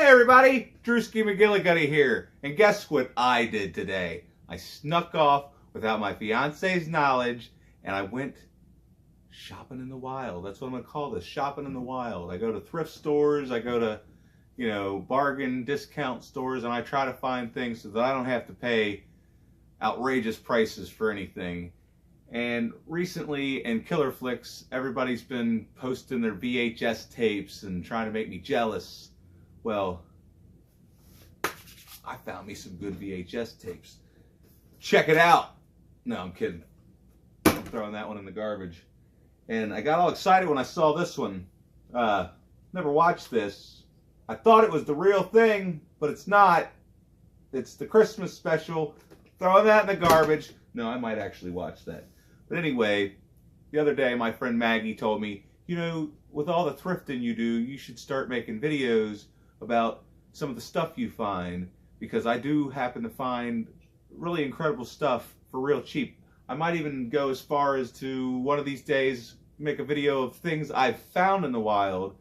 Hey everybody, Drewski McGillicuddy here, and guess what I did today? I snuck off without my fiance's knowledge, and I went shopping in the wild. That's what I'm going to call this, shopping in the wild. I go to thrift stores, I go to, bargain discount stores, and I try to find things so that I don't have to pay outrageous prices for anything. And recently in Killer Flicks, everybody's been posting their VHS tapes and trying to make me jealous. Well, I found me some good VHS tapes. Check it out. No, I'm kidding. I'm throwing that one in the garbage. And I got all excited when I saw this one. Never watched this. I thought it was the real thing, but it's not. It's the Christmas special. Throwing that in the garbage. No, I might actually watch that. But anyway, the other day my friend Maggie told me, with all the thrifting you do, you should start making videos about some of the stuff you find, because I do happen to find really incredible stuff for real cheap. I might even go as far as to one of these days make a video of things I've found in the wild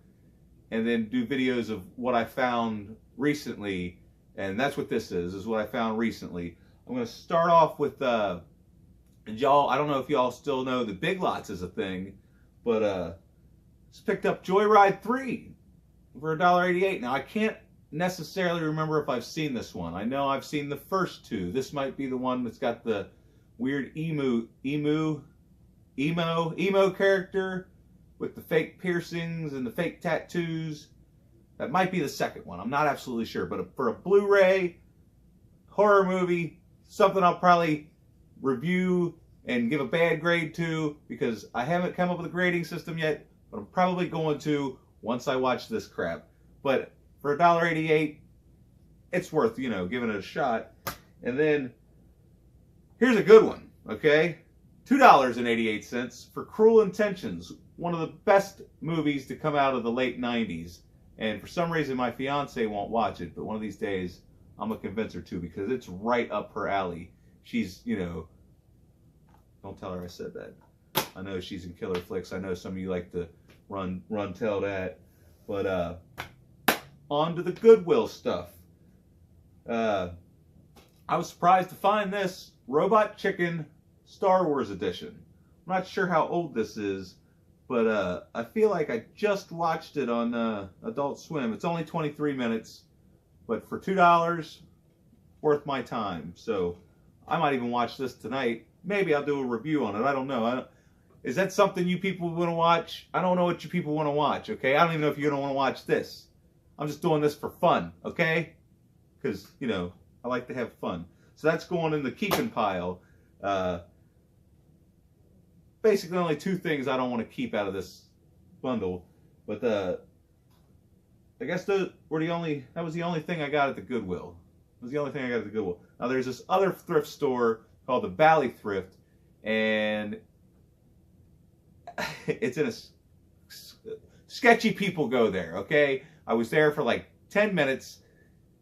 and then do videos of what I found recently. And that's what this is what I found recently. I'm going to start off with y'all, I don't know if y'all still know that Big Lots is a thing, but just picked up Joyride 3 for $1.88. Now, I can't necessarily remember if I've seen this one. I know I've seen the first two. This might be the one that's got the weird emo character with the fake piercings and the fake tattoos. That might be the second one. I'm not absolutely sure. But for a Blu-ray horror movie, something I'll probably review and give a bad grade to, because I haven't come up with a grading system yet, but I'm probably going to once I watch this crap. But for $1.88, it's worth, giving it a shot. And then, here's a good one, okay? $2.88 for Cruel Intentions, one of the best movies to come out of the late 90s. And for some reason, my fiance won't watch it, but one of these days, I'm going to convince her to, because it's right up her alley. She's, don't tell her I said that. I know she's in Killer Flicks. I know some of you like to run tell that. But on to the Goodwill stuff. I was surprised to find this Robot Chicken Star Wars edition. I'm not sure how old this is, but I feel like I just watched it on Adult Swim. It's only 23 minutes, but for $2, worth my time. So I might even watch this tonight. Maybe I'll do a review on it. I don't know. Is that something you people want to watch? I don't know what you people want to watch, okay? I don't even know if you don't want to watch this. I'm just doing this for fun, okay? Because, I like to have fun. So that's going in the keeping pile. Basically, only two things I don't want to keep out of this bundle. But I guess that was the only thing I got at the Goodwill. It was the only thing I got at the Goodwill. Now, there's this other thrift store called the Valley Thrift, and it's in a sketchy people go there, okay? I was there for like 10 minutes,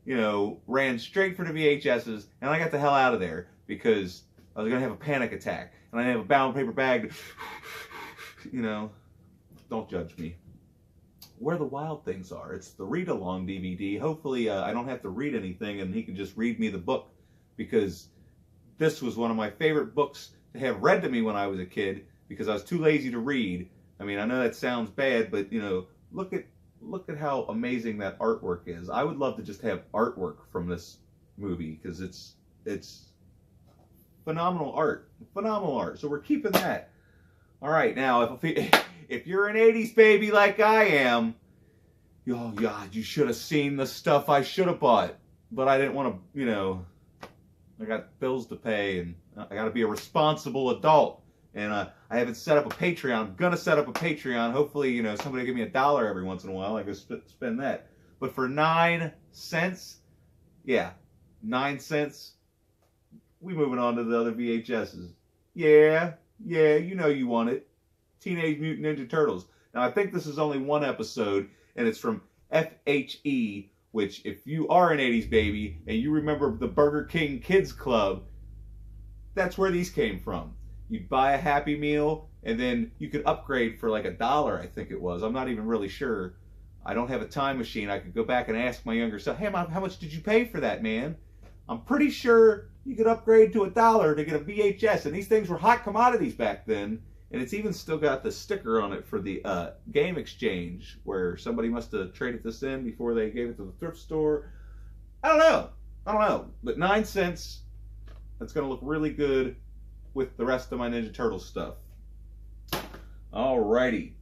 ran straight for the VHSs, and I got the hell out of there because I was going to have a panic attack, and I have a bound paper bag, don't judge me. Where the Wild Things Are. It's the read-along DVD. Hopefully I don't have to read anything and he can just read me the book, because this was one of my favorite books to have read to me when I was a kid, because I was too lazy to read. I mean, I know that sounds bad, but look at how amazing that artwork is. I would love to just have artwork from this movie, because it's phenomenal art. Phenomenal art. So we're keeping that. All right, now if you're an 80s baby like I am, oh God, you should have seen the stuff I should have bought, but I didn't want to, I got bills to pay, and I got to be a responsible adult. And I haven't set up a Patreon. I'm going to set up a Patreon. Hopefully, somebody will give me $1 every once in a while. I can spend that. But for 9 cents, yeah, 9 cents, we moving on to the other VHSs. Yeah, you want it. Teenage Mutant Ninja Turtles. Now, I think this is only one episode, and it's from FHE, which, if you are an 80s baby and you remember the Burger King Kids Club, that's where these came from. You'd buy a Happy Meal, and then you could upgrade for like $1, I think it was. I'm not even really sure. I don't have a time machine. I could go back and ask my younger self, hey, Mom, how much did you pay for that, man? I'm pretty sure you could upgrade to $1 to get a VHS, and these things were hot commodities back then. And it's even still got the sticker on it for the game exchange, where somebody must have traded this in before they gave it to the thrift store. I don't know. But 9 cents, that's going to look really good with the rest of my Ninja Turtles stuff. Alrighty.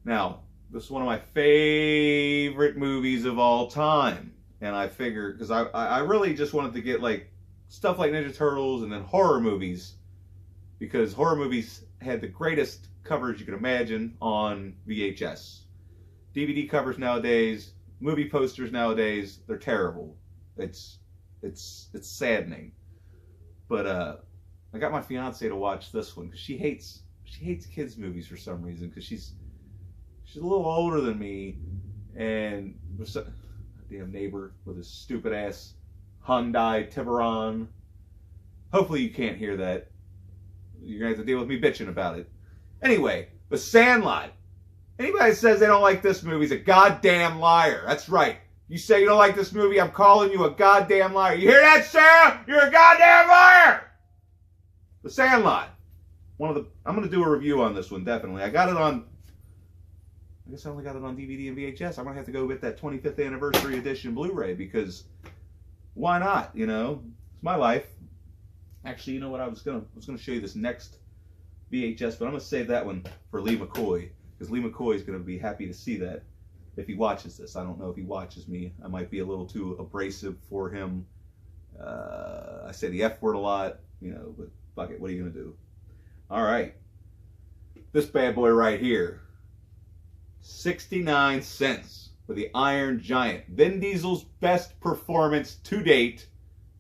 Now, this is one of my favorite movies of all time. And I figured, because I really just wanted to get like stuff like Ninja Turtles and then horror movies, because horror movies had the greatest covers you could imagine on VHS. DVD covers nowadays, movie posters nowadays, they're terrible. It's saddening. But I got my fiance to watch this one because she hates kids movies for some reason, because she's a little older than me, and damn neighbor with his stupid ass Hyundai Tiburon. Hopefully you can't hear that. You're gonna have to deal with me bitching about it. Anyway, The Sandlot. Anybody that says they don't like this movie is a goddamn liar. That's right. You say you don't like this movie, I'm calling you a goddamn liar. You hear that, Sarah? You're a goddamn liar! The Sandlot. I'm gonna do a review on this one, definitely. I got it on, I guess I only got it on DVD and VHS. I'm gonna have to go get that 25th anniversary edition Blu-ray, because why not? You know, it's my life. Actually, you know what? I was gonna show you this next VHS, but I'm gonna save that one for Lee McCoy, because Lee McCoy is gonna be happy to see that if he watches this. I don't know if he watches me. I might be a little too abrasive for him. I say the F word a lot, you know, but fuck it. What are you gonna do? All right, this bad boy right here. 69 cents for the Iron Giant. Vin Diesel's best performance to date.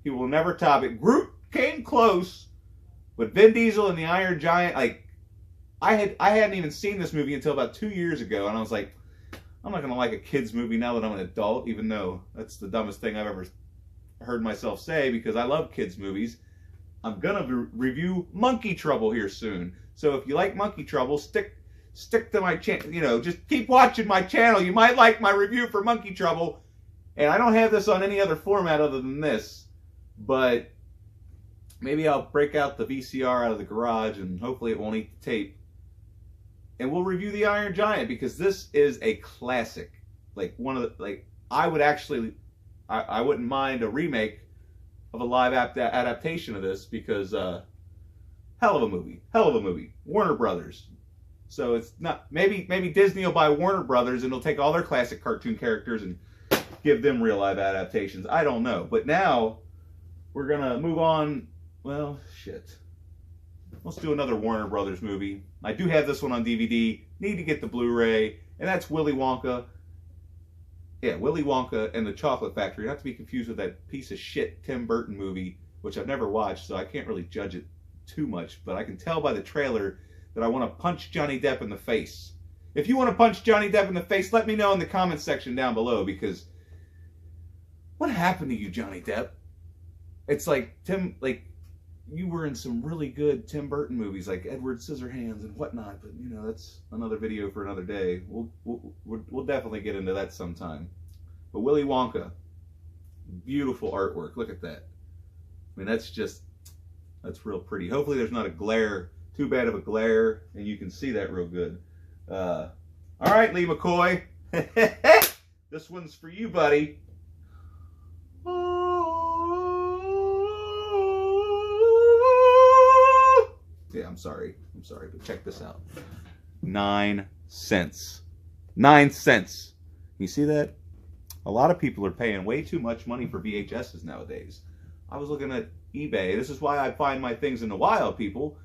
He will never top it. Groot came close, but Vin Diesel and the Iron Giant, like, I hadn't even seen this movie until about 2 years ago, and I was like, I'm not gonna like a kid's movie now that I'm an adult, even though that's the dumbest thing I've ever heard myself say, because I love kids movies. I'm gonna review Monkey Trouble here soon. So if you like Monkey Trouble, stick to my channel. You know, just keep watching my channel. You might like my review for Monkey Trouble. And I don't have this on any other format other than this, but maybe I'll break out the VCR out of the garage, and hopefully it won't eat the tape. And we'll review the Iron Giant, because this is a classic. Like, one of the, like, I wouldn't mind a remake of a live adaptation of this, because hell of a movie. Warner Brothers. So it's not, maybe Disney will buy Warner Brothers and they'll take all their classic cartoon characters and give them real live adaptations. I don't know. But now we're gonna move on. Well, shit. Let's do another Warner Brothers movie. I do have this one on DVD. Need to get the Blu-ray, and that's Willy Wonka. Yeah, Willy Wonka and the Chocolate Factory. Not to be confused with that piece of shit Tim Burton movie, which I've never watched, so I can't really judge it too much. But I can tell by the trailer that I want to punch Johnny Depp in the face. If you want to punch Johnny Depp in the face, let me know in the comments section down below, because what happened to you, Johnny Depp? It's like, you were in some really good Tim Burton movies, like Edward Scissorhands and whatnot, but you know, that's another video for another day. We'll definitely get into that sometime. But Willy Wonka, beautiful artwork. Look at that. I mean, that's real pretty. Hopefully there's not a glare, too bad of a glare, and you can see that real good. All right, Lee McCoy. This one's for you, buddy. Yeah, I'm sorry, but check this out. 9 cents. 9 cents. You see that? A lot of people are paying way too much money for VHSs nowadays. I was looking at eBay. This is why I find my things in the wild, people.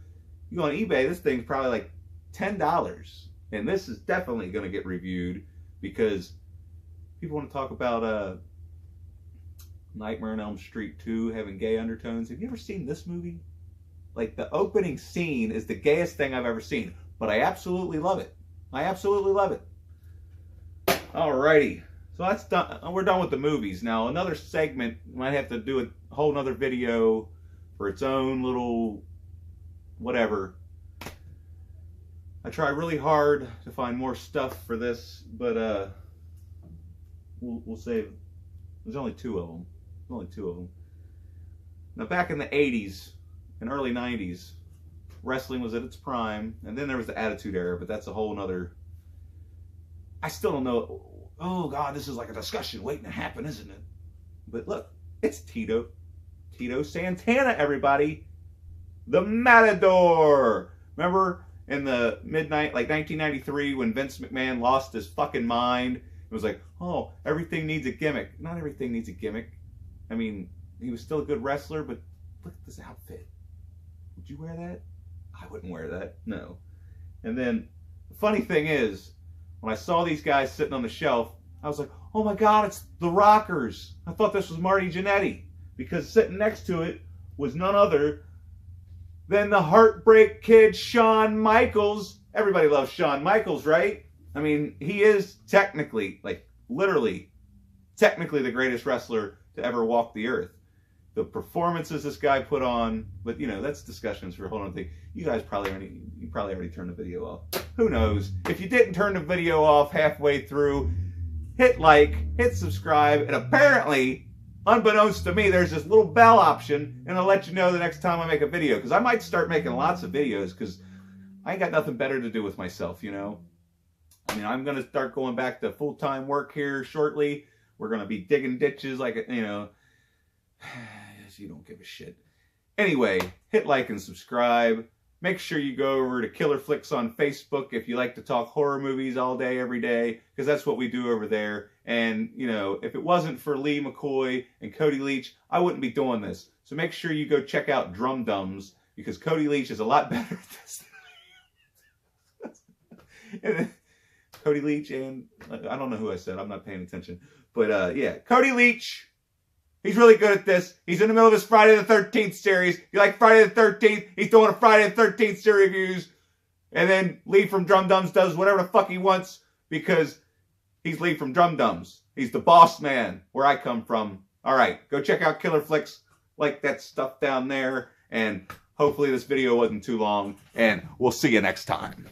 You go on eBay, this thing's probably like $10. And this is definitely going to get reviewed, because people want to talk about Nightmare on Elm Street 2 having gay undertones. Have you ever seen this movie? Like, the opening scene is the gayest thing I've ever seen, but I absolutely love it. I absolutely love it. Alrighty, so that's done. We're done with the movies. Now, another segment, might have to do a whole nother video for its own little whatever. I try really hard to find more stuff for this, but we'll save. There's only 2 of them. Only 2 of them. Now, back in the 80s and early 90s, wrestling was at its prime, and then there was the Attitude Era, but that's a whole nother. I still don't know. Oh God, this is like a discussion waiting to happen, isn't it? But look, it's Tito Santana, everybody, the Matador. Remember in the midnight, like 1993, when Vince McMahon lost his fucking mind? It was like, oh, everything needs a gimmick. Not everything needs a gimmick. I mean, he was still a good wrestler, but look at this outfit. Would you wear that? I wouldn't wear that. No. And then the funny thing is, when I saw these guys sitting on the shelf, I was like, oh my God, it's the Rockers. I thought this was Marty Jannetty, because sitting next to it was none other than the Heartbreak Kid, Shawn Michaels. Everybody loves Shawn Michaels, right? I mean, he is technically, like literally, technically the greatest wrestler to ever walk the earth. The performances this guy put on, but you know, that's discussions for a whole other thing. You guys probably already turned the video off. Who knows? If you didn't turn the video off halfway through, hit like, hit subscribe, and apparently, unbeknownst to me, there's this little bell option, and I'll let you know the next time I make a video, because I might start making lots of videos, because I ain't got nothing better to do with myself, you know? I mean, I'm going to start going back to full-time work here shortly. We're going to be digging ditches like, you know, you don't give a shit. Anyway, hit like and subscribe. Make sure you go over to Killer Flicks on Facebook if you like to talk horror movies all day, every day, because that's what we do over there. And, you know, if it wasn't for Lee McCoy and Cody Leach, I wouldn't be doing this. So make sure you go check out Drum Dums, because Cody Leach is a lot better at this than Cody Leach and, I don't know who I said, I'm not paying attention. But, yeah, Cody Leach. He's really good at this. He's in the middle of his Friday the 13th series. You like Friday the 13th? He's doing a Friday the 13th series reviews. And then Lee from Drum Dums does whatever the fuck he wants, because he's Lee from Drum Dums. He's the boss man where I come from. All right, go check out Killer Flicks. Like that stuff down there. And hopefully this video wasn't too long. And we'll see you next time.